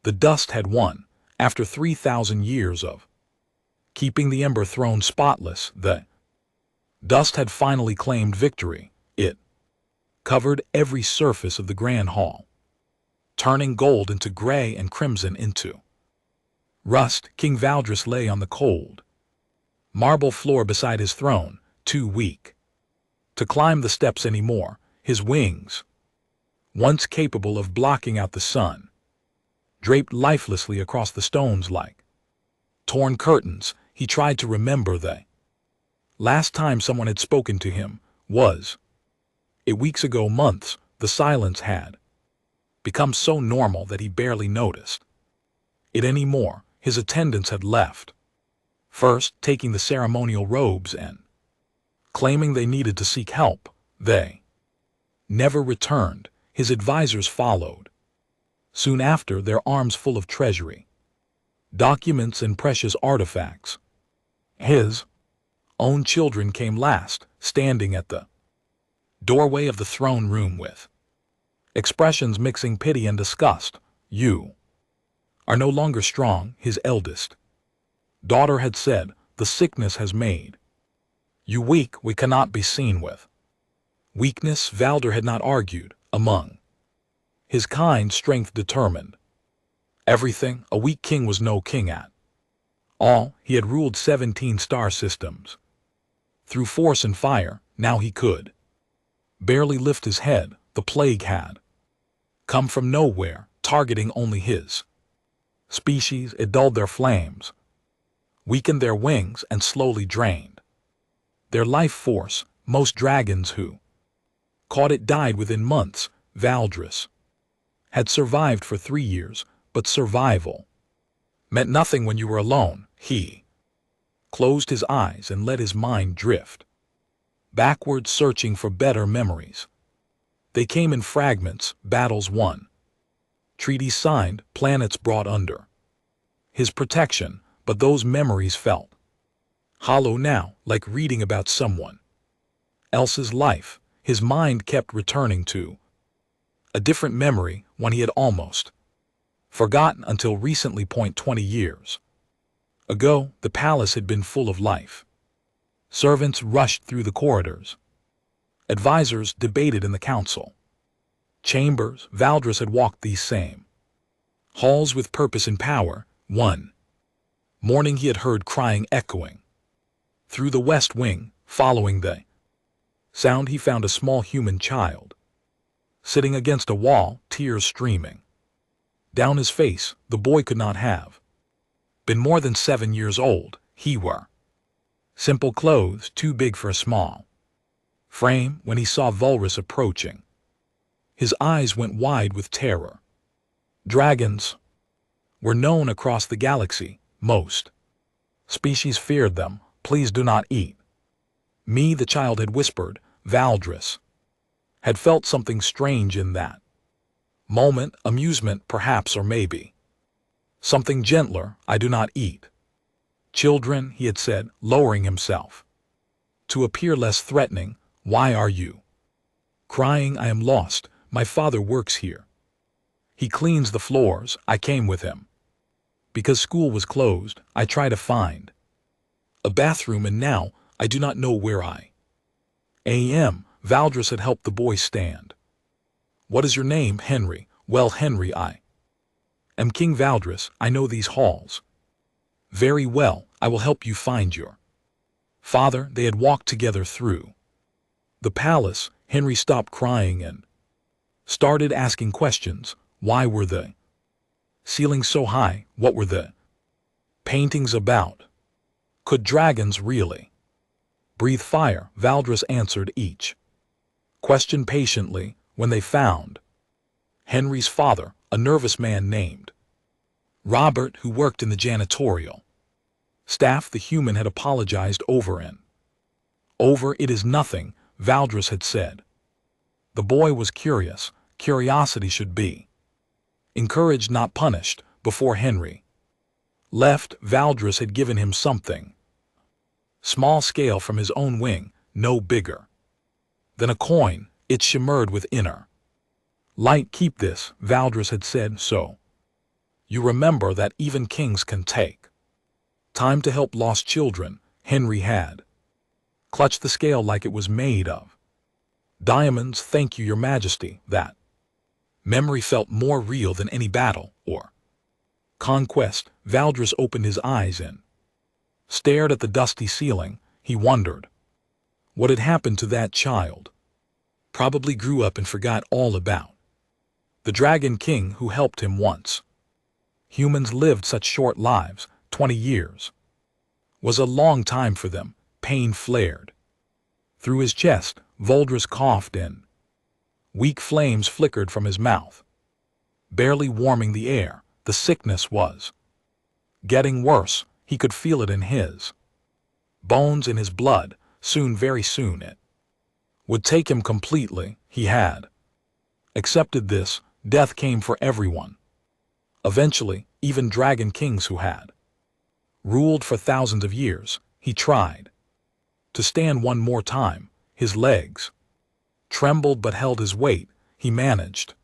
The dust had won. After 3,000 years of keeping the Ember Throne spotless, the dust had finally claimed victory. It covered every surface of the Grand Hall, turning gold into gray and crimson into rust. King Valdris lay on the cold marble floor beside his throne, too weak to climb the steps anymore. His wings, once capable of blocking out the sun, draped lifelessly across the stones like torn curtains. He tried to remember the last time someone had spoken to him. Was it weeks ago, months? The silence had become so normal that he barely noticed it anymore. His attendants had left, first taking the ceremonial robes and claiming they needed to seek help. They never returned. His advisors followed soon after, their arms full of treasury, documents and precious artifacts. His own children came last, standing at the doorway of the throne room with expressions mixing pity and disgust. You are no longer strong, his eldest daughter had said. The sickness has made you weak. We cannot be seen with weakness. Valder had not argued. Among his kind, strength determined everything. A weak king was no king at all. He had ruled 17 star systems through force and fire. Now he could barely lift his head. The plague had come from nowhere, targeting only his species. It dulled their flames, weakened their wings, and slowly drained their life force. Most dragons who caught it died within months. Valdris had survived for 3 years, but survival meant nothing when you were alone. He closed his eyes and let his mind drift backwards, searching for better memories. They came in fragments: battles won, treaties signed, planets brought under his protection. But those memories felt hollow now, like reading about someone else's life. His mind kept returning to a different memory, one he had almost forgotten until recently. 20 years ago, the palace had been full of life. Servants rushed through the corridors. Advisors debated in the council chambers. Valdris had walked these same halls with purpose and power. One morning he had heard crying echoing through the west wing. Following the sound, he found a small human child sitting against a wall, tears streaming down his face. The boy could not have been more than 7 years old. He wore simple clothes, too big for a small frame. When he saw Valdris approaching, his eyes went wide with terror. Dragons were known across the galaxy. Most species feared them. Please do not eat me, the child had whispered. Valdris had felt something strange in that moment. Amusement, perhaps, or maybe something gentler. I do not eat children, he had said, lowering himself to appear less threatening. Why are you crying? I am lost. My father works here. He cleans the floors. I came with him because school was closed. I try to find a bathroom, and now I do not know where I am. Valdris had helped the boy stand. What is your name? Henry. Well, Henry, I am King Valdris. I know these halls very well. I will help you find your father. They had walked together through the palace. Henry stopped crying and started asking questions. Why were the ceilings so high? What were the paintings about? Could dragons really breathe fire? Valdris answered each question patiently. When they found Henry's father, a nervous man named Robert, who worked in the janitorial staff, the human had apologized over and over. It is nothing, Valdris had said. The boy was curious. Curiosity should be encouraged, not punished. Before Henry left, Valdris had given him something small scale from his own wing, no bigger than a coin. It shimmered with inner light. Keep this, Valdris had said. So You remember that even kings can take time to help lost children. Henry had clutched the scale like it was made of diamonds. Thank you, Your Majesty. That memory felt more real than any battle or conquest. Valdres opened his eyes and stared at the dusty ceiling. He wondered what had happened to that child. Probably grew up and forgot all about the Dragon King who helped him once. Humans lived such short lives. 20 years was a long time for them. Pain flared through his chest. Valdres coughed in. Weak flames flickered from his mouth, barely warming the air. The sickness was getting worse. He could feel it in his bones, in his blood. Soon, very soon, it would take him completely. He had accepted this. Death came for everyone. Eventually, even dragon kings who had ruled for thousands of years. He tried to stand one more time. His legs trembled but held his weight. He managed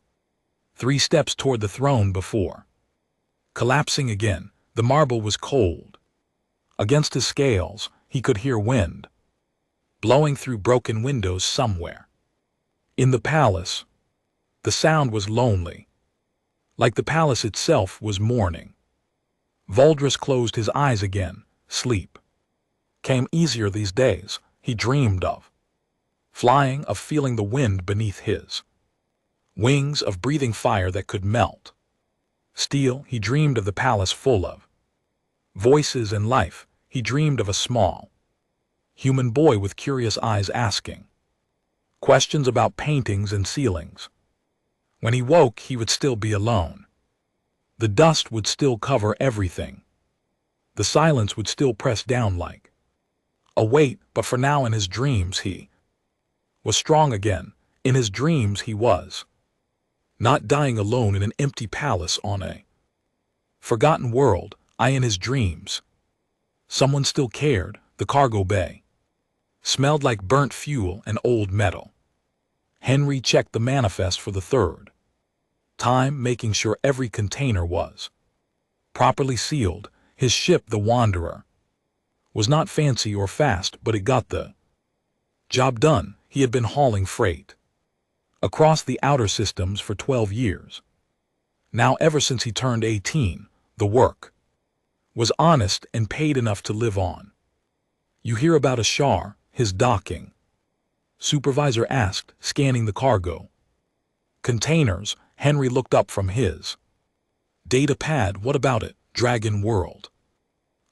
3 steps toward the throne before collapsing again. The marble was cold. Against his scales, he could hear wind blowing through broken windows somewhere in the palace. The sound was lonely, like the palace itself was mourning. Valdres closed his eyes again. Sleep came easier these days. He dreamed of flying, of feeling the wind beneath his wings, of breathing fire that could melt steel. He dreamed of the palace full of voices and life. He dreamed of a small human boy with curious eyes asking questions about paintings and ceilings. When he woke, he would still be alone. The dust would still cover everything. The silence would still press down like a weight. But for now, in his dreams, he was strong again. In his dreams, he was not dying alone in an empty palace on a forgotten world. In his dreams, someone still cared. The cargo bay smelled like burnt fuel and old metal. Henry checked the manifest for the 3rd time, making sure every container was properly sealed. His ship, the Wanderer, was not fancy or fast, but it got the job done. He had been hauling freight across the outer systems for 12 years. Now, ever since he turned 18, the work was honest and paid enough to live on. You hear about Ashar, his docking supervisor asked, scanning the cargo containers. Henry looked up from his data pad. What about it? Dragon World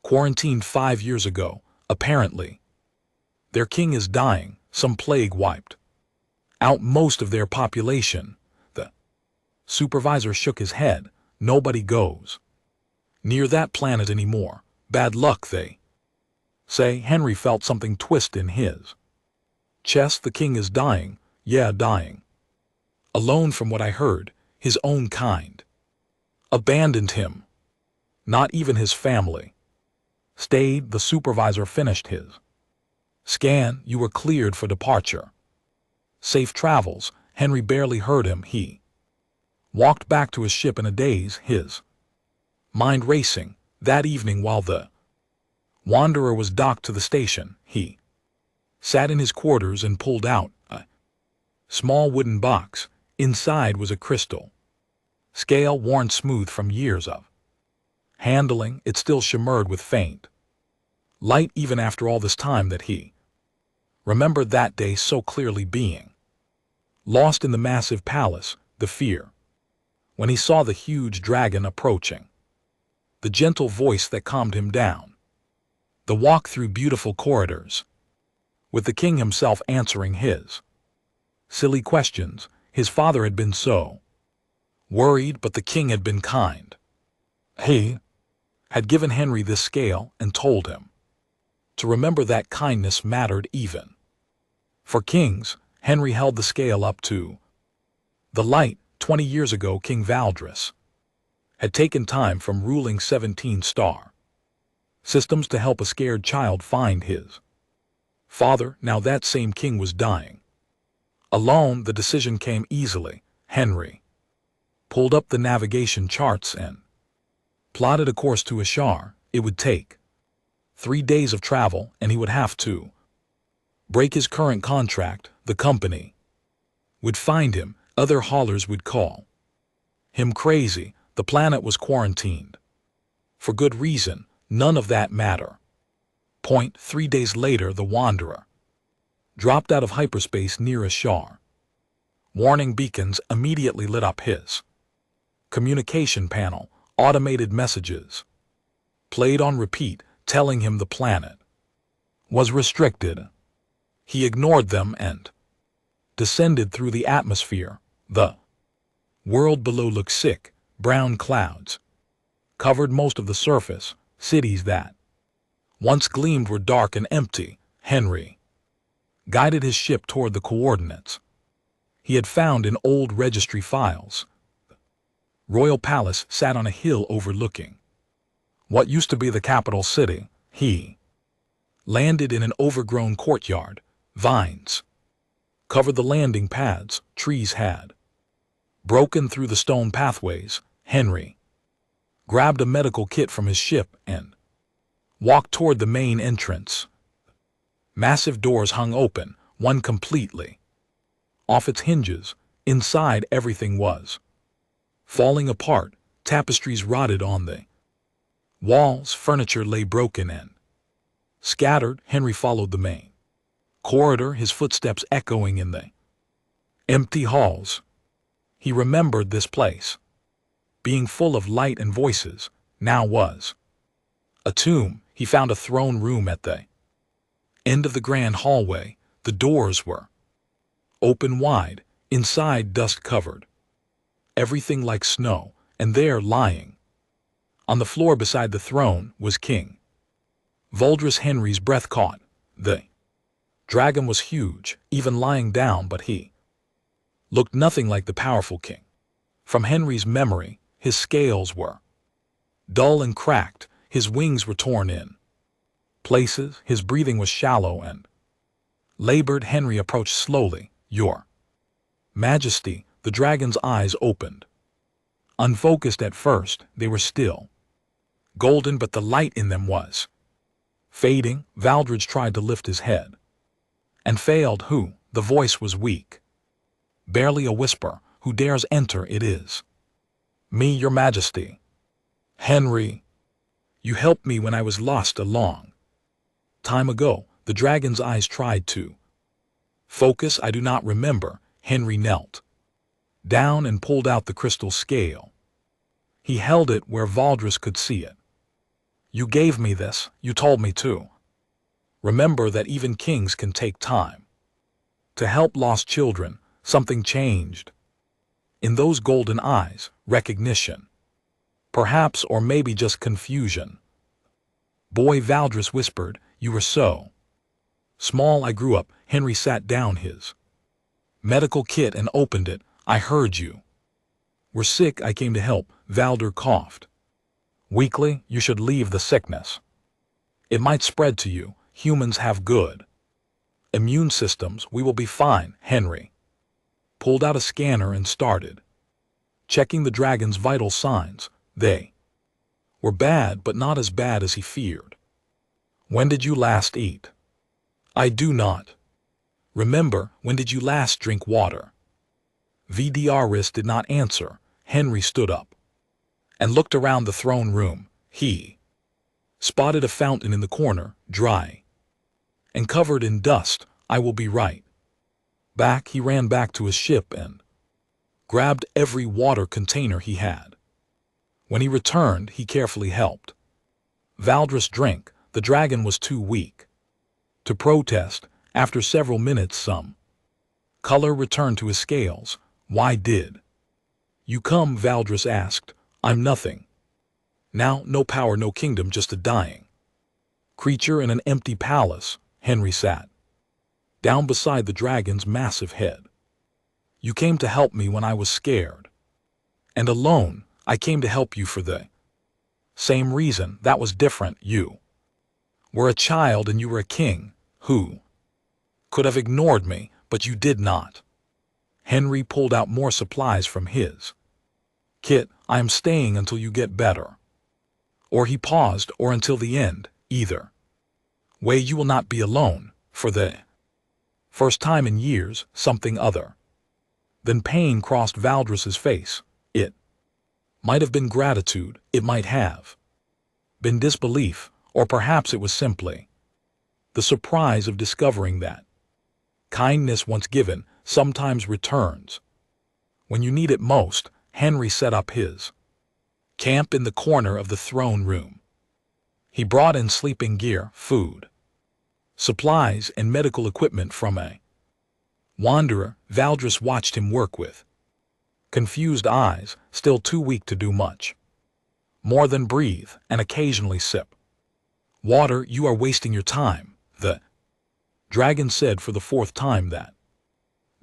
quarantined 5 years ago. Apparently, their king is dying. Some plague wiped out most of their population. The supervisor shook his head. Nobody goes near that planet anymore. Bad luck, they say. Henry felt something twist in his chest. The king is dying. Yeah, dying alone. From what I heard, his own kind abandoned him. Not even his family stayed. The supervisor finished his scan. You were cleared for departure. Safe travels. Henry barely heard him. He walked back to his ship in a daze, his mind racing. That evening, while the Wanderer was docked to the station, he sat in his quarters and pulled out a small wooden box. Inside was a crystal scale, worn smooth from years of handling. It still shimmered with faint light even after all this time. That he remembered that day so clearly, being lost in the massive palace. The fear when he saw the huge dragon approaching, the gentle voice that calmed him down, the walk through beautiful corridors with the king himself answering his silly questions. His father had been so worried, but the king had been kind. He had given Henry this scale and told him to remember that kindness mattered even for kings. Henry held the scale up to the light. 20 years ago, King Valdres had taken time from ruling 17-star systems to help a scared child find his father. Now that same king was dying alone. The decision came easily. Henry pulled up the navigation charts and Plotted a course to Ashar. It would take 3 days of travel, and he would have to break his current contract. The company would find him. Other haulers would call him crazy. The planet was quarantined. For good reason. None of that matter. 3 days later, the Wanderer dropped out of hyperspace near Ashar. Warning beacons immediately lit up his communication panel. Automated messages played on repeat, telling him the planet was restricted. He ignored them and descended through the atmosphere. The world below looked sick. Brown clouds covered most of the surface. Cities that once gleamed were dark and empty. Henry guided his ship toward the coordinates he had found in old registry files. The royal palace sat on a hill overlooking what used to be the capital city. He landed in an overgrown courtyard. Vines covered the landing pads. Trees had broken through the stone pathways. Henry grabbed a medical kit from his ship and walked toward the main entrance. Massive doors hung open, one completely off its hinges. Inside, everything was falling apart. Tapestries rotted on the walls. Furniture lay broken and scattered. Henry followed the main corridor, his footsteps echoing in the empty halls. He remembered this place being full of light and voices. Now was a tomb. He found a throne room at the end of the grand hallway. The doors were open wide. Inside, dust covered everything like snow, and there, lying on the floor beside the throne, was King Voldris. Henry's breath caught. The dragon was huge, even lying down, but he looked nothing like the powerful king. From Henry's memory, his scales were dull and cracked. His wings were torn in places. His breathing was shallow and labored. Henry approached slowly. "Your Majesty." The dragon's eyes opened. Unfocused at first, they were still golden, but the light in them was fading. Valdridge tried to lift his head and failed. "Who?" The voice was weak, barely a whisper. "Who dares enter?" "It is me, Your Majesty." "Henry, you helped me when I was lost a long time ago." The dragon's eyes tried to focus. "I do not remember." Henry knelt down and pulled out the crystal scale. He held it where Valdris could see it. "You gave me this. You told me to remember that even kings can take time to help lost children." Something changed in those golden eyes. Recognition, perhaps, or maybe just confusion. "Boy," Valdris whispered, "you were so small." "I grew up." Henry sat down his medical kit and opened it. "I heard you were sick. I came to help." Valder coughed weakly. "You should leave the sickness. It might spread to you. Humans have good immune systems. We will be fine." Henry pulled out a scanner and started checking the dragon's vital signs. They were bad, but not as bad as he feared. "When did you last eat?" "I do not remember." "When did you last drink water?" Vdrs did not answer. Henry stood up and looked around the throne room. He spotted a fountain in the corner, dry and covered in dust. "I will be right back." He ran back to his ship and grabbed every water container he had. When he returned, he carefully helped Valdris drink. The dragon was too weak to protest. After several minutes, some color returned to his scales. "Why did you come?" Valdris asked. "I'm nothing now. No power, no kingdom, just a dying creature in an empty palace." Henry sat down beside the dragon's massive head. "You came to help me when I was scared and alone. I came to help you for the same reason. That was different. You were a child and you were a king who could have ignored me, but you did not." Henry pulled out more supplies from his kit. "I am staying until you get better." Or he paused, or until the end, either way you will not be alone, for the first time in years, something other than pain crossed Valdres's face. It might have been gratitude, it might have been disbelief, or perhaps it was simply the surprise of discovering that kindness once given sometimes returns when you need it most. Henry set up his camp in the corner of the throne room. He brought in sleeping gear, food, supplies, and medical equipment from a wanderer. Valdres watched him work with confused eyes, still too weak to do much more than breathe and occasionally sip water. You are wasting your time, the dragon said for the fourth time that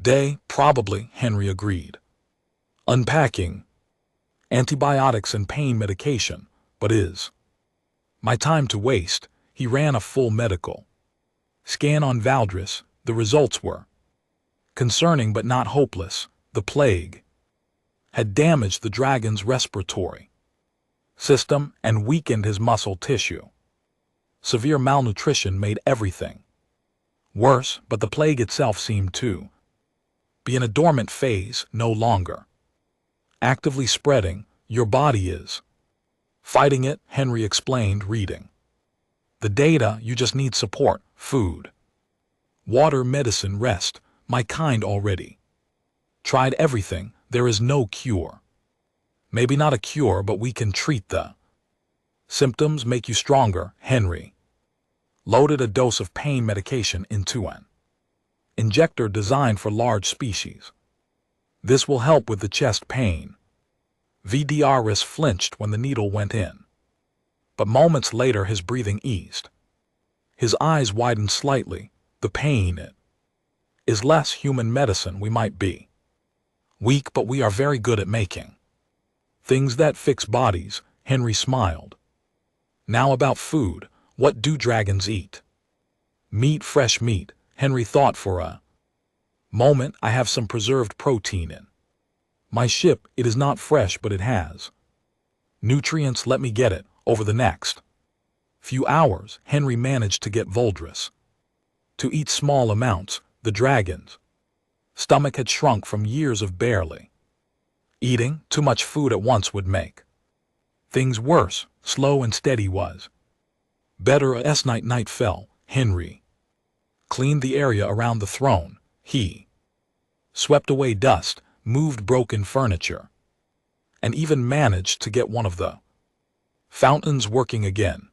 day. Probably, Henry agreed. Unpacking antibiotics and pain medication, but is my time to waste? He ran a full medical scan on Valdres. The results were concerning but not hopeless. The plague had damaged the dragon's respiratory system and weakened his muscle tissue. Severe malnutrition made everything worse, but the plague itself seemed to be in a dormant phase, no longer actively spreading. Your body is fighting it, Henry explained, reading the data. You just need support, food, water, medicine, rest. My kind already tried everything. There is no cure. Maybe not a cure, but we can treat the symptoms, make you stronger. Henry loaded a dose of pain medication into an injector designed for large species. This will help with the chest pain. Valdres flinched when the needle went in, but moments later his breathing eased. His eyes widened slightly. The pain, it is less. Human medicine, we might be weak, but we are very good at making things that fix bodies. Henry smiled. Now about food. What do dragons eat? Meat, fresh meat. Henry thought for a moment. I have some preserved protein in my ship. It is not fresh, but it has nutrients. Let me get it. Over the next few hours, Henry managed to get Valdres to eat small amounts. The dragon's stomach had shrunk from years of barely eating. Too much food at once would make things worse. Slow and steady was better. As night fell, Henry cleaned the area around the throne. He swept away dust, moved broken furniture, and even managed to get one of the fountains working again.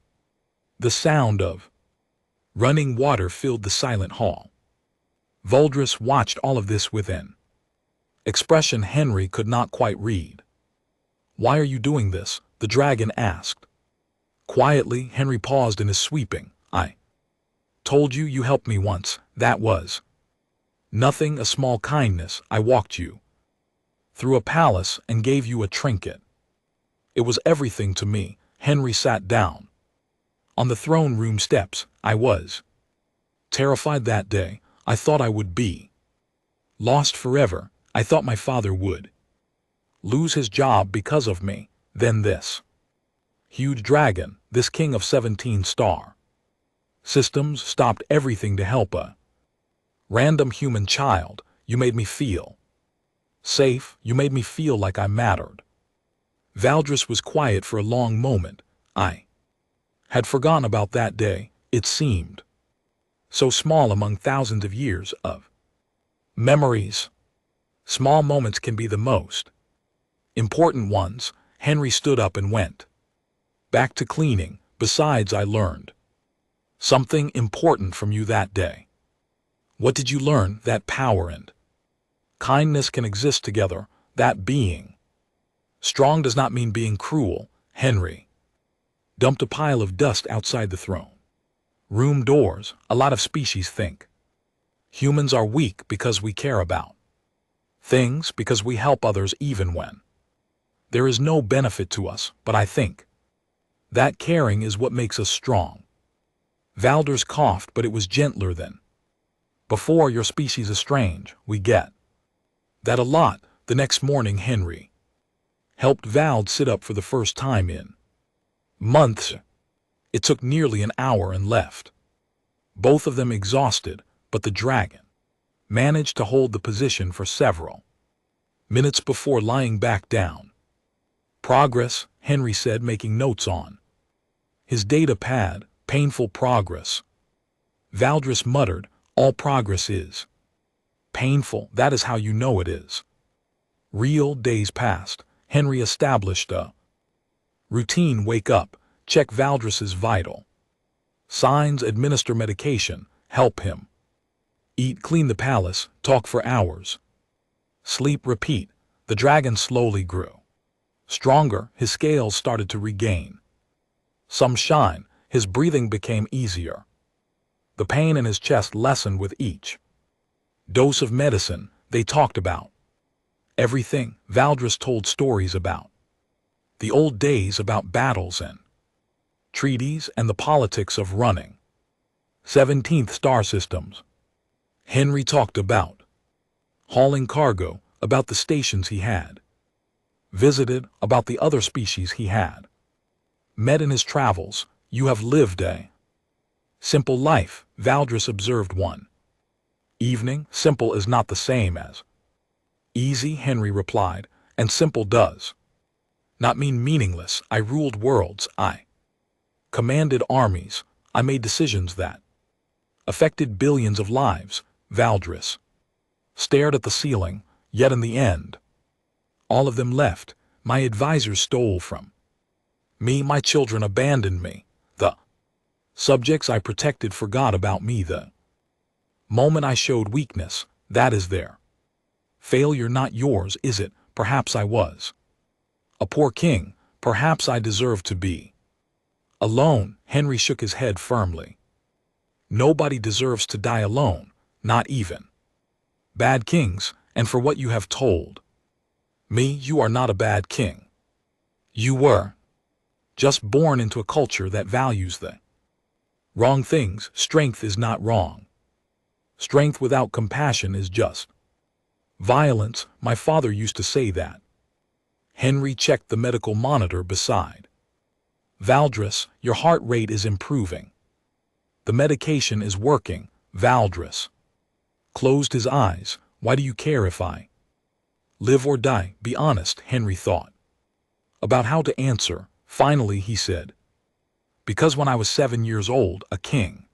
The sound of running water filled the silent hall. Valdres watched all of this with an expression Henry could not quite read. Why are you doing this? The dragon asked. Quietly, Henry paused in his sweeping. I told you, you helped me once. That was nothing, a small kindness. I walked you through a palace and gave you a trinket. It was everything to me. Henry sat down on the throne room steps. I was terrified that day. I thought I would be lost forever. I thought my father would lose his job because of me. Then this huge dragon, this king of 17-star systems, stopped everything to help a random human child. You made me feel safe. You made me feel like I mattered. Valdres was quiet for a long moment. I had forgotten about that day. It seemed so small among thousands of years of memories. Small moments can be the most important ones. Henry stood up and went back to cleaning. Besides, I learned something important from you that day. What did you learn? That power and kindness can exist together. That being strong does not mean being cruel. Henry dumped a pile of dust outside the throne room doors. A lot of species think humans are weak because we care about things, because we help others even when there is no benefit to us, but I think that caring is what makes us strong. Valdres coughed, but it was gentler than before. Your species is strange. We get that a lot. The next morning, Henry helped Vald sit up for the first time in Months. It took nearly an hour and left. Both of them exhausted, but the dragon managed to hold the position for several minutes before lying back down. Progress, Henry said, making notes on his data pad. Painful progress. Valdris muttered, all progress is painful, that is how you know it is. Real days passed. Henry established a routine: wake up, check Valdris's vital signs, administer medication, help him eat, clean the palace, talk for hours, sleep, repeat. The dragon slowly grew stronger. His scales started to regain some shine. His breathing became easier. The pain in his chest lessened with each dose of medicine. They talked about everything. Valdris told stories about the old days, about battles and treaties and the politics of running 17th star systems. Henry talked about hauling cargo, about the stations he had visited, about the other species he had met in his travels. You have lived a simple life, Valdris observed one evening. Simple is not the same as easy, Henry replied, and simple does not mean meaningless. I ruled worlds, I commanded armies, I made decisions that affected billions of lives. Valdris stared at the ceiling, yet in the end, all of them left. My advisors stole from me, my children abandoned me, the subjects I protected forgot about me. The moment I showed weakness, that is their failure, not yours, is it? Perhaps I was a poor king, perhaps I deserved to be alone. Henry shook his head firmly. Nobody deserves to die alone, not even bad kings. And for what you have told me, you are not a bad king. You were just born into a culture that values the wrong things. Strength is not wrong. Strength without compassion is just violence. My father used to say that. Henry checked the medical monitor beside Valdris. Your heart rate is improving. The medication is working. Valdris closed his eyes. Why do you care if I live or die? Be honest. Henry thought about how to answer. Finally, he said, because when I was 7 years old, a king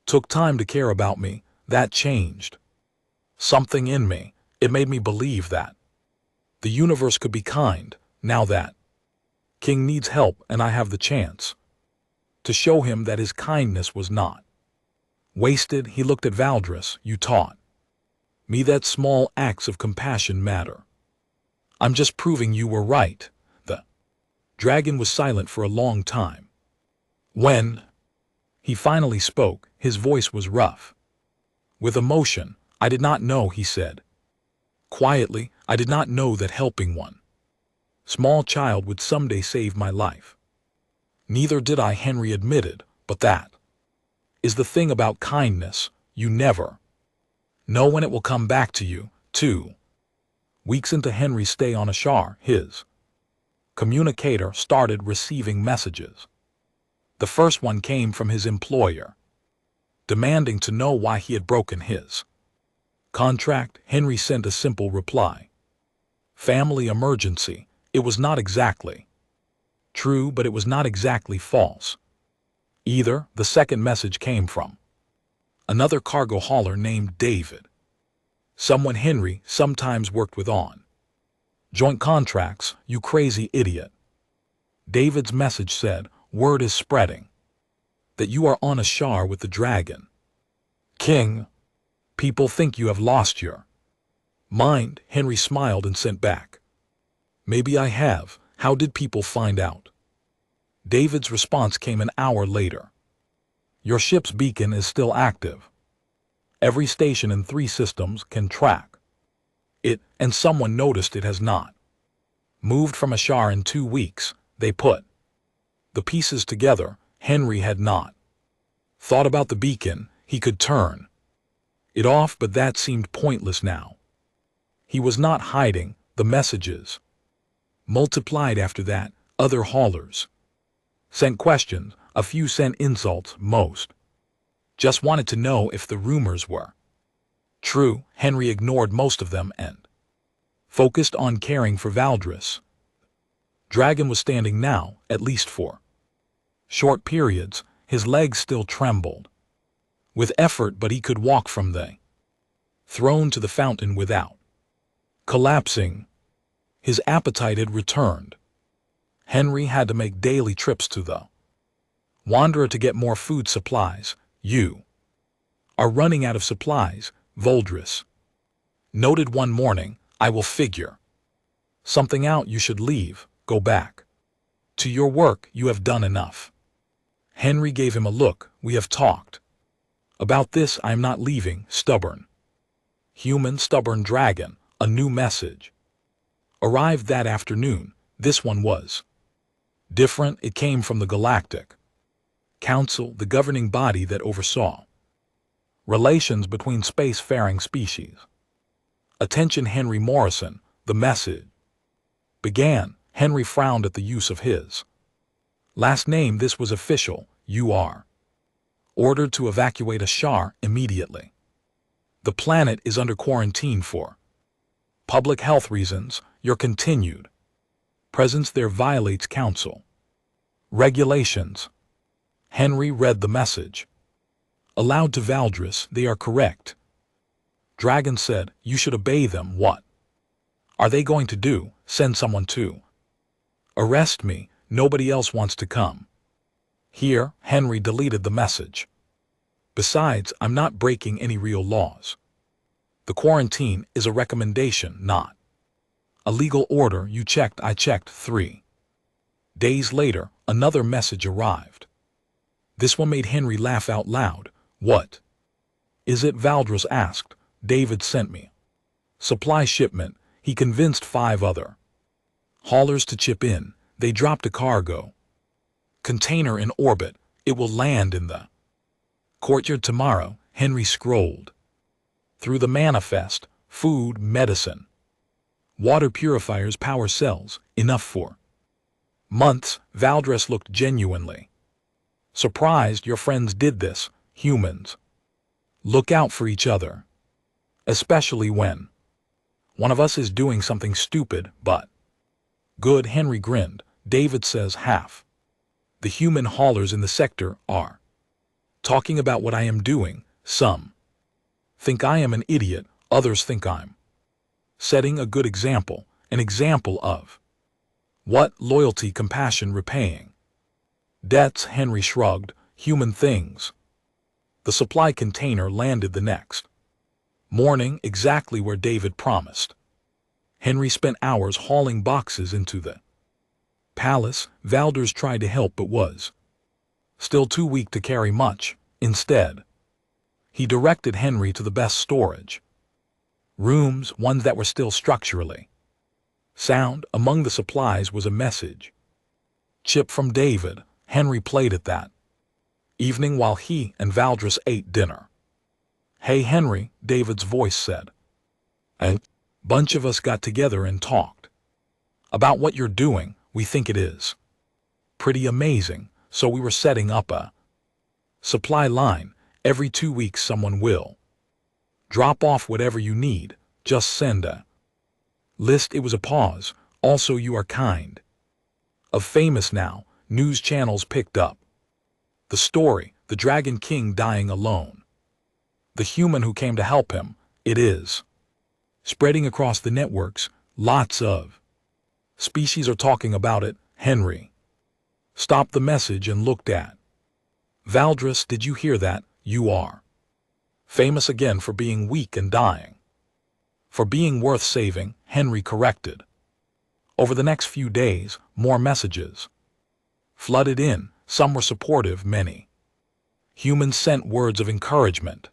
took time to care about me. That changed something in me. It made me believe that the universe could be kind. Now that king needs help, and I have the chance to show him that his kindness was not wasted. He looked at Valdris. You taught me that small acts of compassion matter. I'm just proving you were right. The dragon was silent for a long time. When he finally spoke, his voice was rough with emotion. I did not know, he said quietly, I did not know that helping one small child would someday save my life. Neither did I, Henry admitted, but that is the thing about kindness. You never know when it will come back to you. 2 weeks into Henry's stay on Ashar, his communicator started receiving messages. The first one came from his employer, demanding to know why he had broken his contract. Henry sent a simple reply. Family emergency. It was not exactly true, but it was not exactly false either. The second message came from another cargo hauler named David, someone Henry sometimes worked with on joint contracts. You crazy idiot. David's message said, word is spreading that you are on Ashar with the dragon king. People think you have lost your mind. Henry smiled and sent back, maybe I have. How did people find out? David's response came an hour later. Your ship's beacon is still active. Every station in 3 systems can track it, and someone noticed it has not moved from Ashar in 2 weeks. They put the pieces together. Henry had not thought about the beacon. He could turn it off, but that seemed pointless now. He was not hiding. The messages multiplied after that. Other haulers Sent questions, a few sent insults, most just wanted to know if the rumors were true. Henry ignored most of them and focused on caring for Valdres. Dragon was standing now, at least for short periods. His legs still trembled with effort, but he could walk from the throne to the fountain without collapsing. His appetite had returned. Henry had to make daily trips to the Wanderer to get more food supplies. You are running out of supplies, Valdres noted one morning. I will figure something out. You should leave. Go back to your work. You have done enough. Henry gave him a look. We have talked about this. I am not leaving. Stubborn human, stubborn dragon. A new message arrived that afternoon. This one was different. It came from the Galactic Council, the governing body that oversaw relations between spacefaring species. Attention, Henry Morrison. The message began. Henry frowned at the use of his last name. This was official. You are ordered to evacuate Ashar immediately. The planet is under quarantine for public health reasons. Your continued presence there violates council regulations. Henry read the message aloud to Valdres. They are correct. Dragon said, you should obey them. What are they going to do? Send someone to arrest me. Nobody else wants to come here. Henry deleted the message. Besides, I'm not breaking any real laws. The quarantine is a recommendation, not a legal order. You checked. I checked. 3 days later, another message arrived. This one made Henry laugh out loud. What is it? Valdres asked. David sent me supply shipment. He convinced 5 other haulers to chip in. They dropped a cargo container in orbit. It will land in the courtyard tomorrow. Henry scrolled through the manifest. Food, medicine, water purifiers, power cells, enough for months. Valdres looked genuinely surprised. Your friends did this. Humans look out for each other, especially when one of us is doing something stupid but good. Henry grinned. David says half the human haulers in the sector are talking about what I am doing. Some think I am an idiot. Others think I'm setting a good example. An example of what? Loyalty, compassion, repaying debts. Henry shrugged. Human things. The supply container landed the next morning, exactly where David promised. Henry spent hours hauling boxes into the palace. Valdres tried to help but was still too weak to carry much. Instead, he directed Henry to the best storage rooms, ones that were still structurally sound. Among the supplies was a message chip from David. Henry played it that evening while he and Valdres ate dinner. Hey Henry, David's voice said. A bunch of us got together and talked about what you're doing. We think it is pretty amazing, so we were setting up a supply line. Every 2 weeks someone will drop off whatever you need. Just send a list. It was a pause. Also, you are kind of famous now. News channels picked up the story. The Dragon King dying alone. The human who came to help him. It is spreading across the networks. Lots of species are talking about it. Henry stopped the message and looked at Valdres. Did you hear that? You are famous again for being weak and dying. For being worth saving, Henry corrected. Over the next few days, more messages flooded in. Some were supportive. Many humans sent words of encouragement.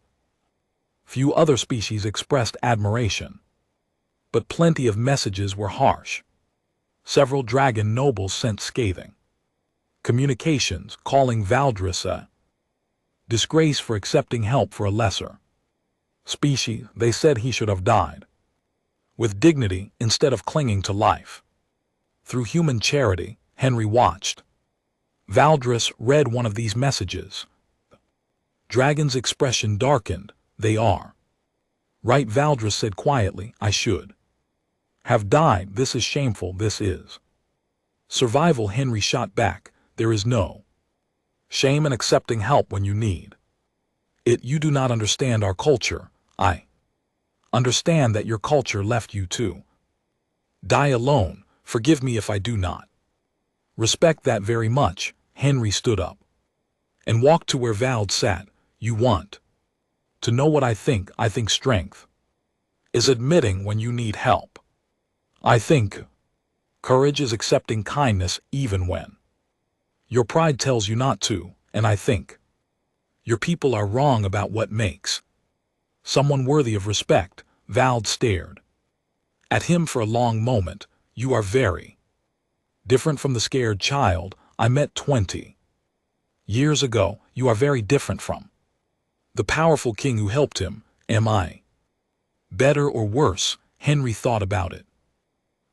Few other species expressed admiration. But plenty of messages were harsh. Several dragon nobles sent scathing communications, calling Valdres a disgrace for accepting help for a lesser species. They said he should have died with dignity instead of clinging to life. Through human charity, Henry watched Valdris read one of these messages. Dragon's expression darkened. They are. Right, Valdris said quietly. I should have died. This is shameful. This is survival. Henry shot back. There is no shame in accepting help when you need it. You do not understand our culture. I understand that your culture left you to die alone. Forgive me if I do not respect that very much. Henry stood up and walked to where Vald sat. You want to know what I think? I think strength is admitting when you need help. I think courage is accepting kindness even when your pride tells you not to, and I think your people are wrong about what makes someone worthy of respect. Vald stared at him for a long moment. You are very different from the scared child I met 20 years ago. You are very different from the powerful king who helped him. Am I better or worse? Henry thought about it.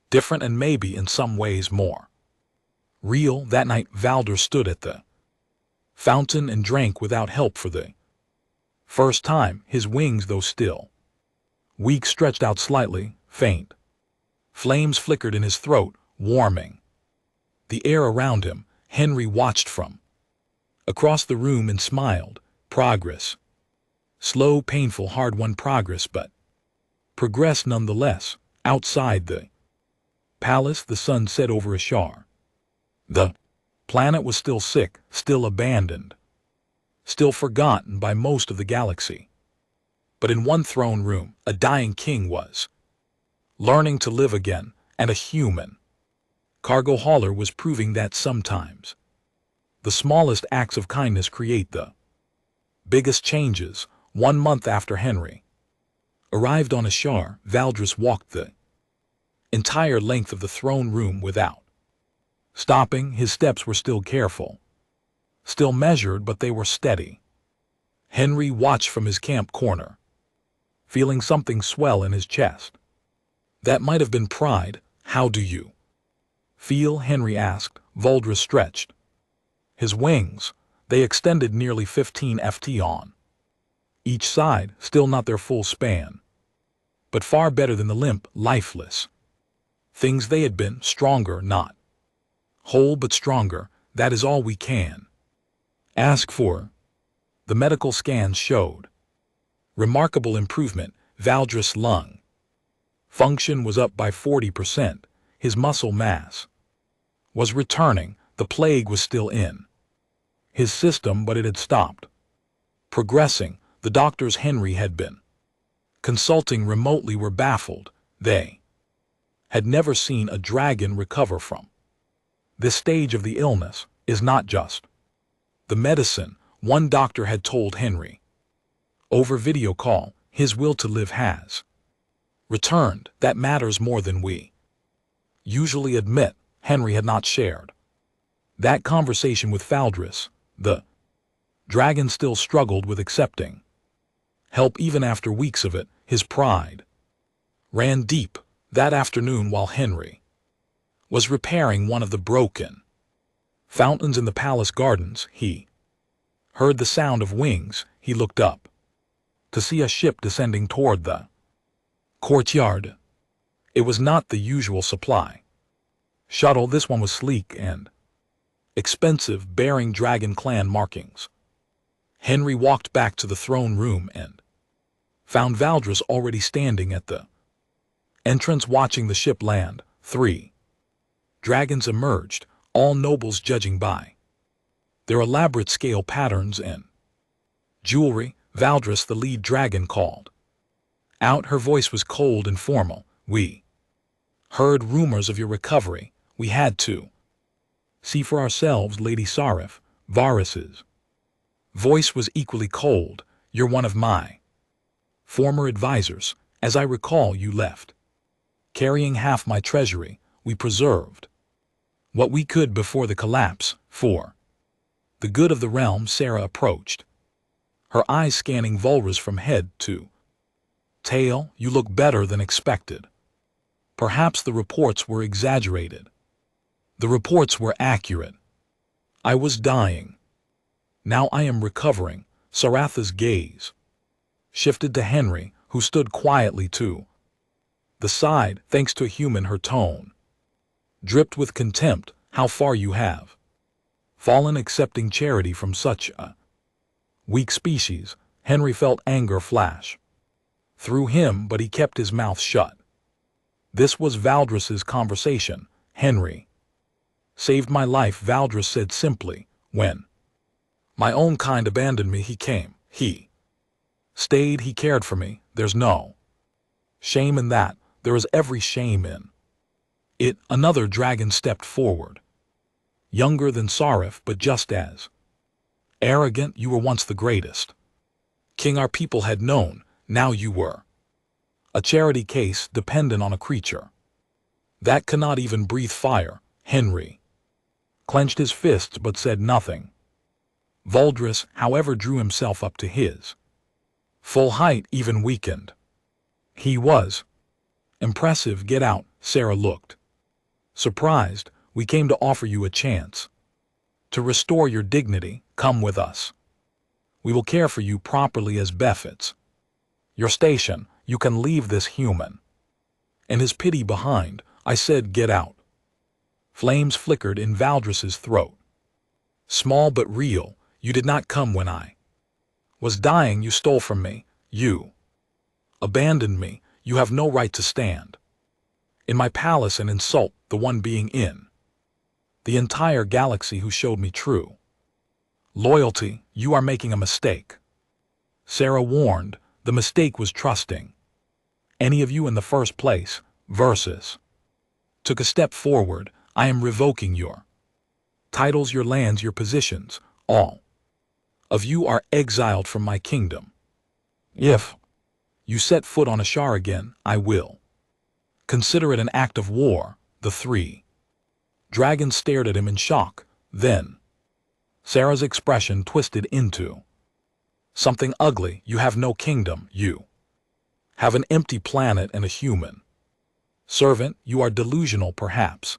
Different, and maybe in some ways more real. That night, Valdris stood at the fountain and drank without help for the first time. His wings, though still weak, stretched out slightly. Faint flames flickered in his throat, warming the air around him. Henry watched from across the room and smiled. Progress. Slow, painful, hard-won progress, but progress nonetheless. Outside the palace, the sun set over Ashar. The planet was still sick, still abandoned, still forgotten by most of the galaxy. But in one throne room, a dying king was learning to live again, and a human cargo hauler was proving that sometimes the smallest acts of kindness create the biggest changes. 1 month after Henry arrived on Ashar, Valdris walked the entire length of the throne room without stopping. His steps were still careful, still measured, but they were steady. Henry watched from his camp corner, feeling something swell in his chest. That might have been pride. How do you feel? Henry asked. Valdris stretched his wings. They extended nearly 15 ft on each side, still not their full span, but far better than the limp, lifeless things they had been. Stronger, not whole, but stronger. That is all we can ask for. The medical scans showed remarkable improvement. Valdris' lung function was up by 40%. His muscle mass was returning. The plague was still in his system, but it had stopped progressing. The doctors Henry had been consulting remotely were baffled. They had never seen a dragon recover from this stage of the illness. Is not just the medicine, one doctor had told Henry over video call. His will to live has returned. That matters more than we usually admit. Henry had not shared that conversation with Valdris. The dragon still struggled with accepting help even after weeks of it. His pride ran deep. That afternoon, while Henry was repairing one of the broken fountains in the palace gardens, he heard the sound of wings. He looked up to see a ship descending toward the courtyard. It was not the usual supply shuttle. This one was sleek and expensive, bearing Dragon Clan markings. Henry walked back to the throne room and found Valdris already standing at the entrance watching the ship land. 3 dragons emerged, all nobles judging by their elaborate scale patterns and jewelry. Valdris, the lead dragon, called out. Her voice was cold and formal. We heard rumors of your recovery. We had to see for ourselves. Lady Sarif. Varus's voice was equally cold. You're one of my former advisors. As I recall, you left carrying half my treasury. We preserved what we could before the collapse. For the good of the realm. Sarah approached, her eyes scanning Valdris from head to tail. You look better than expected. Perhaps the reports were exaggerated. The reports were accurate. I was dying. Now I am recovering. Saratha's gaze shifted to Henry, who stood quietly to the side, thanks to a human. Her tone dripped with contempt. How far you have fallen accepting charity from such a weak species. Henry felt anger flash through him, but he kept his mouth shut. This was Valdres's conversation. Henry saved my life, Valdres said simply. When my own kind abandoned me, he came. He stayed. He cared for me. There's no shame in that. There is every shame in it. Another dragon stepped forward. Younger than Sarif, but just as arrogant. You were once the greatest king our people had known. Now you were a charity case dependent on a creature that cannot even breathe fire. Henry clenched his fists but said nothing. Valdres, however, drew himself up to his full height, even weakened. He was impressive. Get out. Sarah looked surprised. We came to offer you a chance to restore your dignity. Come with us. We will care for you properly as befits your station. You can leave this human and his pity behind. I said get out. Flames flickered in Valdres's throat. Small but real. You did not come when I was dying. You stole from me. You abandoned me. You have no right to stand in my palace and insult the one being in the entire galaxy who showed me true loyalty. You are making a mistake. Sarah warned. The mistake was trusting any of you in the first place. Versus took a step forward. I am revoking your titles, your lands, your positions. All of you are exiled from my kingdom. If you set foot on Ashar again, I will consider it an act of war. The three dragons stared at him in shock. Then Sarah's expression twisted into something ugly. You have no kingdom. You have an empty planet and a human servant. You are delusional perhaps,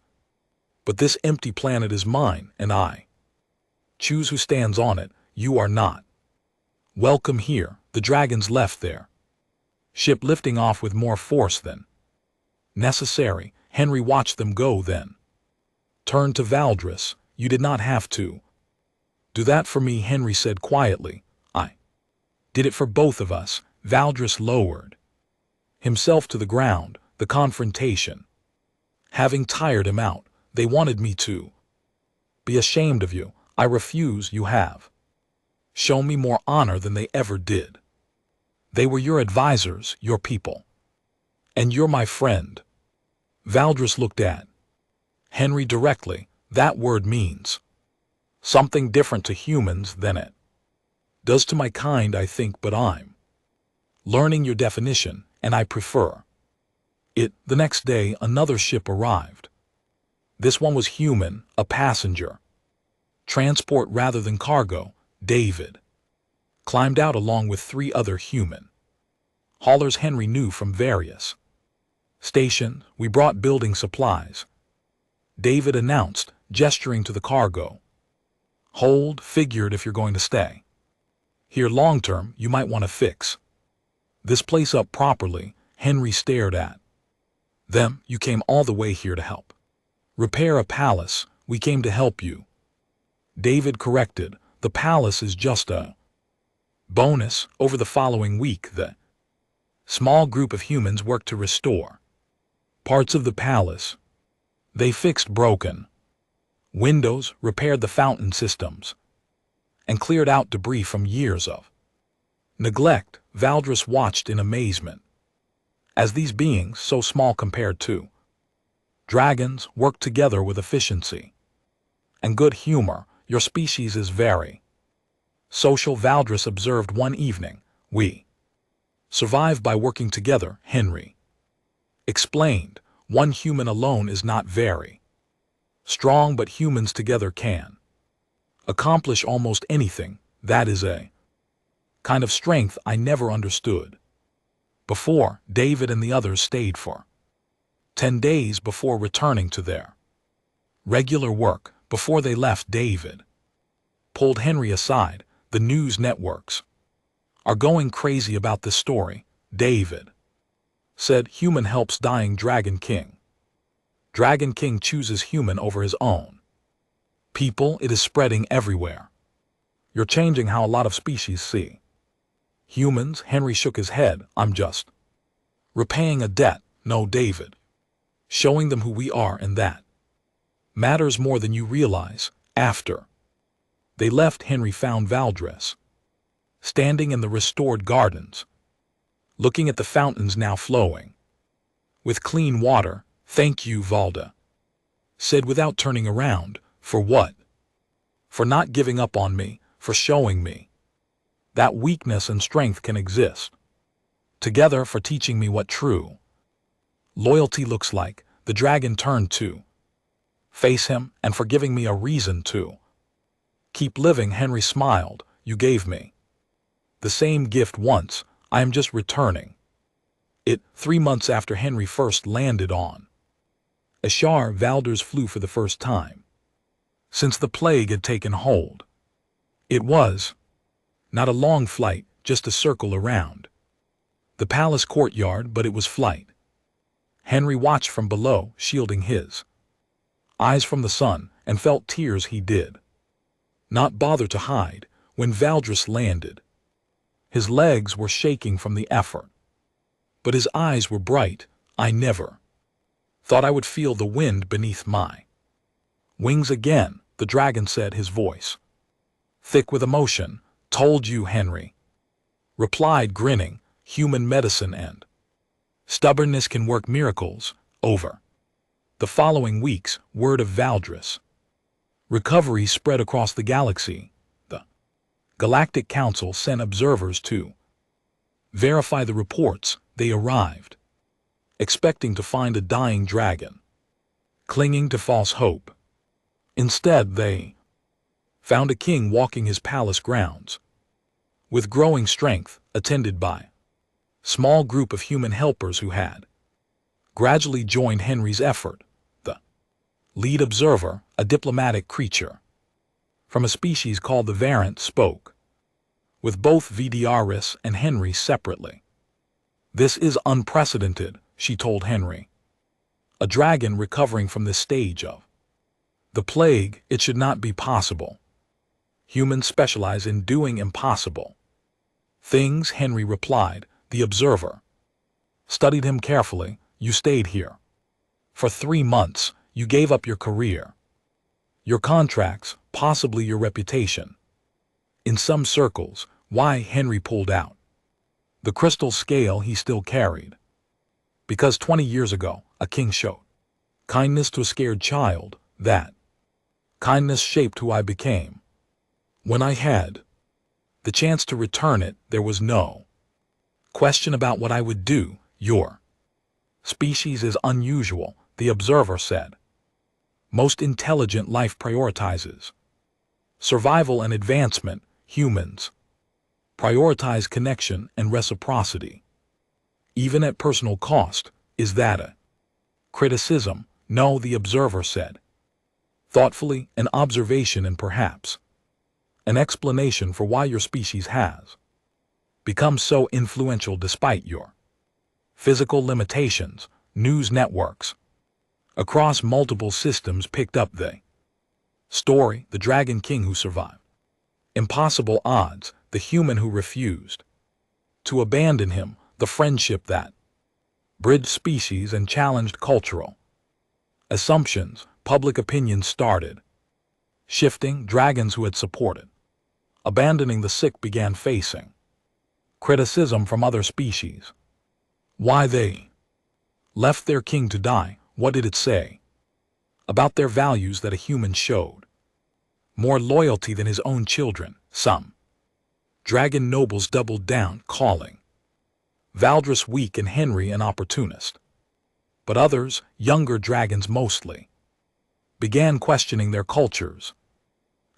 but this empty planet is mine, and I choose who stands on it. You are not welcome here. The dragons left their ship, lifting off with more force than necessary. Henry watched them go, then turned to Valdres. You did not have to do that for me, Henry said quietly. I did it for both of us. Valdres lowered himself to the ground. The confrontation having tired him out. They wanted me to be ashamed of you. I refuse. You have shown me more honor than they ever did. They were your advisors, your people, and you're my friend. Valdres looked at Henry directly. That word means something different to humans than it does to my kind, I think, but I'm learning your definition, and I prefer it. The next day, another ship arrived. This one was human, a passenger transport rather than cargo. David climbed out along with 3 other human haulers Henry knew from various stations. We brought building supplies, David announced, gesturing to the cargo hold. Figured if you're going to stay here long term, you might want to fix this place up properly. Henry stared at them. You came all the way here to help repair a palace. We came to help you, David corrected. The palace is just a bonus. Over the following week, the small group of humans worked to restore parts of the palace. They fixed broken windows, repaired the fountain systems, and cleared out debris from years of neglect. Valdres watched in amazement as these beings, so small compared to dragons, worked together with efficiency and good humor. Your species is very social, Valdres observed one evening. We survive by working together, Henry explained. One human alone is not very strong, but humans together can accomplish almost anything. That is a kind of strength I never understood before. David and the others stayed for 10 days before returning to their regular work. Before they left, David pulled Henry aside. The news networks are going crazy about this story, David said. Human helps dying Dragon King. Dragon King chooses human over his own people. It is spreading everywhere. You're changing how a lot of species see humans. Henry shook his head. I'm just repaying a debt. No, David. Showing them who we are, and that matters more than you realize. After they left, Henry found Valdres standing in the restored gardens, looking at the fountains now flowing with clean water. Thank you, Valda said without turning around. For what? For not giving up on me, for showing me that weakness and strength can exist together, for teaching me what true loyalty looks like. The dragon turned to face him, and for giving me a reason to keep living. Henry smiled. You gave me the same gift once. I am just returning it. 3 months after Henry first landed on Ashar, Valdres flew for the first time since the plague had taken hold. It was not a long flight, just a circle around the palace courtyard, but it was flight. Henry watched from below, shielding his eyes from the sun, and felt tears he did not bother to hide. When Valdres landed, his legs were shaking from the effort, but his eyes were bright. I never thought I would feel the wind beneath my wings again, the dragon said, his voice thick with emotion. Told you, Henry replied, grinning. Human medicine and stubbornness can work miracles. Over the following weeks, word of Valdres' recovery spread across the galaxy. The Galactic Council sent observers to verify the reports. They arrived expecting to find a dying dragon clinging to false hope. Instead, they found a king walking his palace grounds with growing strength, attended by small group of human helpers who had gradually joined Henry's effort. The lead observer, a diplomatic creature from a species called the Variant, spoke with both Vdrs and Henry separately. This is unprecedented, she told Henry. A dragon recovering from this stage of the plague, it should not be possible. Humans specialize in doing impossible things, Henry replied. The observer studied him carefully. You stayed here for 3 months. You gave up your career, your contracts, possibly your reputation. In some circles, why? Henry pulled out the crystal scale he still carried. Because 20 years ago, a king showed kindness to a scared child. That kindness shaped who I became. When I had the chance to return it, there was no question about what I would do. Your species is unusual, the observer said. Most intelligent life prioritizes survival and advancement. Humans prioritize connection and reciprocity, even at personal cost. Is that a criticism? No, the observer said thoughtfully. An observation and perhaps an explanation for why your species has become so influential despite your physical limitations. News networks across multiple systems picked up the story. The Dragon King who survived impossible odds, the human who refused to abandon him, the friendship that bridged species and challenged cultural assumptions. Public opinion started shifting. Dragons who had supported abandoning the sick began facing criticism from other species. Why they left their king to die? What did it say about their values that a human showed more loyalty than his own children? Some dragon nobles doubled down, calling Valdres weak and Henry an opportunist. But others, younger dragons mostly, began questioning their culture's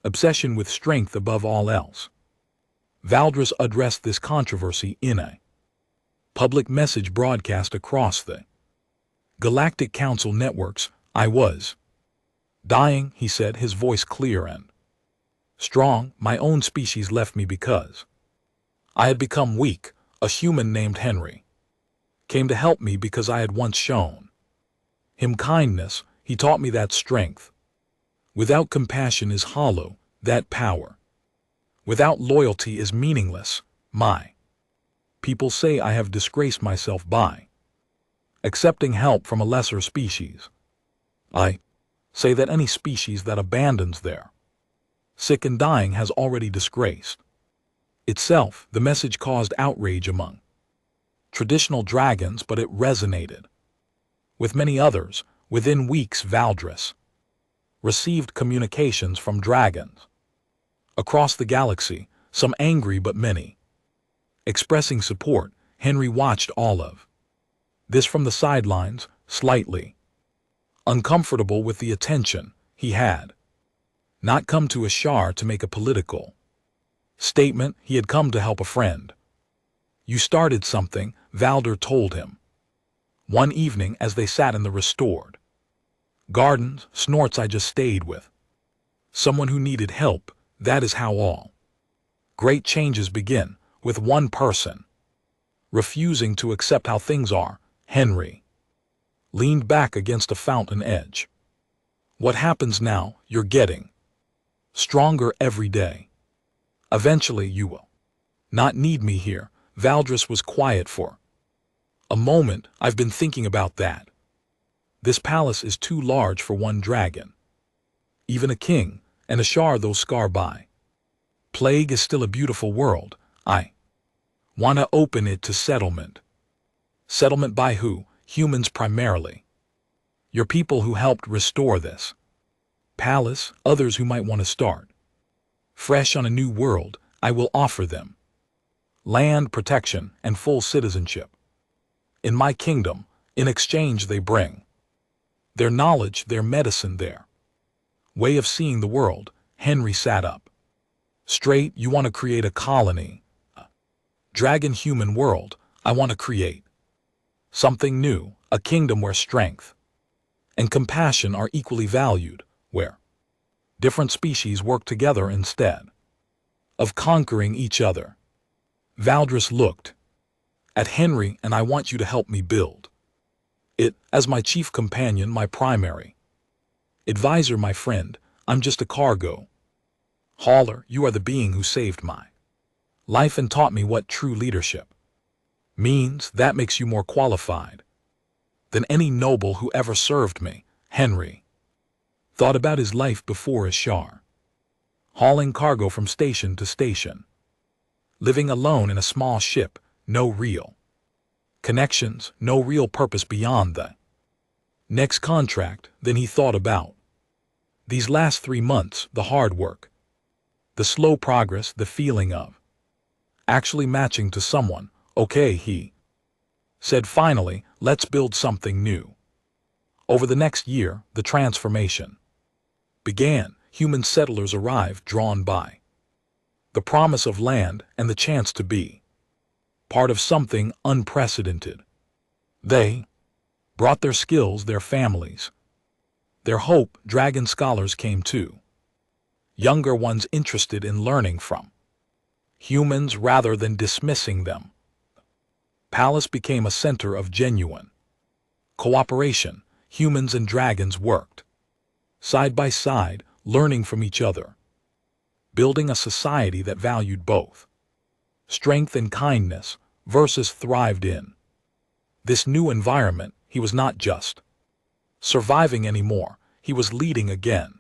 obsession with strength above all else. Valdres addressed this controversy in a public message broadcast across the Galactic Council networks. I was dying, he said, his voice clear and Strong, my own species left me because I had become weak. A human named Henry came to help me because I had once shown him kindness. He taught me that strength without compassion is hollow, that power without loyalty is meaningless. My people say I have disgraced myself by accepting help from a lesser species. I say that any species that abandons their sick and dying has already disgraced itself. The message caused outrage among traditional dragons, but it resonated with many others. Within weeks, Valdris received communications from dragons across the galaxy, some angry but many expressing support. Henry watched all of this from the sidelines, slightly uncomfortable with the attention. He had not come to Ashar to make a political statement. He had come to help a friend. You started something, Valder told him. One evening as they sat in the restored gardens, snorts. I just stayed with someone who needed help. That is how all great changes begin, with one person refusing to accept how things are. Henry leaned back against a fountain edge. What happens now? You're getting stronger every day. Eventually you will not need me here. Valdris was quiet for a moment. I've been thinking about that. This palace is too large for one dragon. Even a king, and Ashar, though scarred by plague, is still a beautiful world. I want to open it to settlement. Settlement by who? Humans primarily. Your people who helped restore this palace, others who might want to start fresh on a new world. I will offer them land, protection, and full citizenship in my kingdom. In exchange they bring their knowledge, their medicine, their way of seeing the world. Henry sat up straight. You want to create a colony, a dragon-human world. I want to create something new, a kingdom where strength and compassion are equally valued, where different species work together instead of conquering each other. Valdris looked at Henry. And I want you to help me build it as my chief companion, my primary advisor, my friend. I'm just a cargo hauler. You are the being who saved my life and taught me what true leadership means. That makes you more qualified than any noble who ever served me. Henry thought about his life before Ashar, hauling cargo from station to station, living alone in a small ship, no real connections, no real purpose beyond the next contract. Then he thought about these last 3 months, the hard work, the slow progress, the feeling of actually matching to someone. Okay, he said finally, let's build something new. Over the next year, the transformation began. Human settlers arrived, drawn by the promise of land and the chance to be part of something unprecedented. They brought their skills, their families, their hope. Dragon scholars came too, younger ones interested in learning from humans rather than dismissing them. Palace became a center of genuine cooperation. Humans and dragons worked side by side, learning from each other, building a society that valued both strength and kindness. Versus thrived in this new environment. He was not just surviving anymore, he was leading again,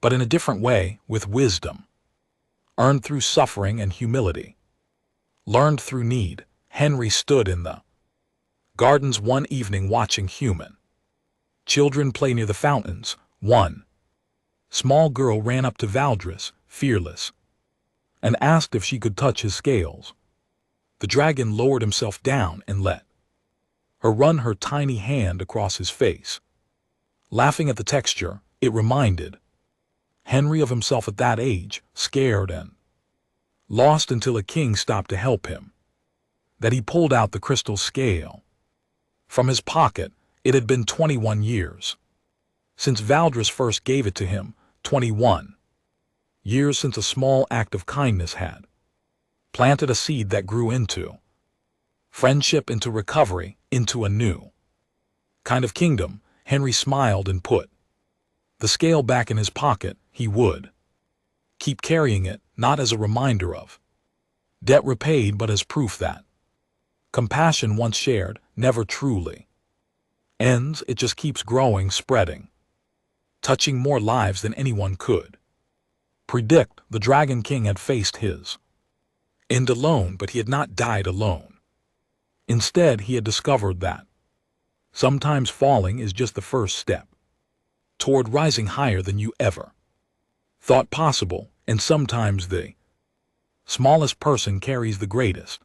but in a different way, with wisdom earned through suffering and humility learned through need. Henry stood in the gardens one evening watching human children play near the fountains. One small girl ran up to Valdris, fearless, and asked if she could touch his scales. The dragon lowered himself down and let her run her tiny hand across his face. Laughing at the texture, it reminded Henry of himself at that age, scared and lost until a king stopped to help him. That he pulled out the crystal scale from his pocket. It had been 21 years since Valdris first gave it to him. 21 Years since a small act of kindness had planted a seed that grew into friendship, into recovery, into a new kind of kingdom. Henry smiled and put the scale back in his pocket. He would keep carrying it, not as a reminder of debt repaid, but as proof that compassion once shared never truly ends. It just keeps growing, spreading, touching more lives than anyone could predict. The Dragon King had faced his end alone, but he had not died alone. Instead, he had discovered that sometimes falling is just the first step toward rising higher than you ever thought possible, and sometimes the smallest person carries the greatest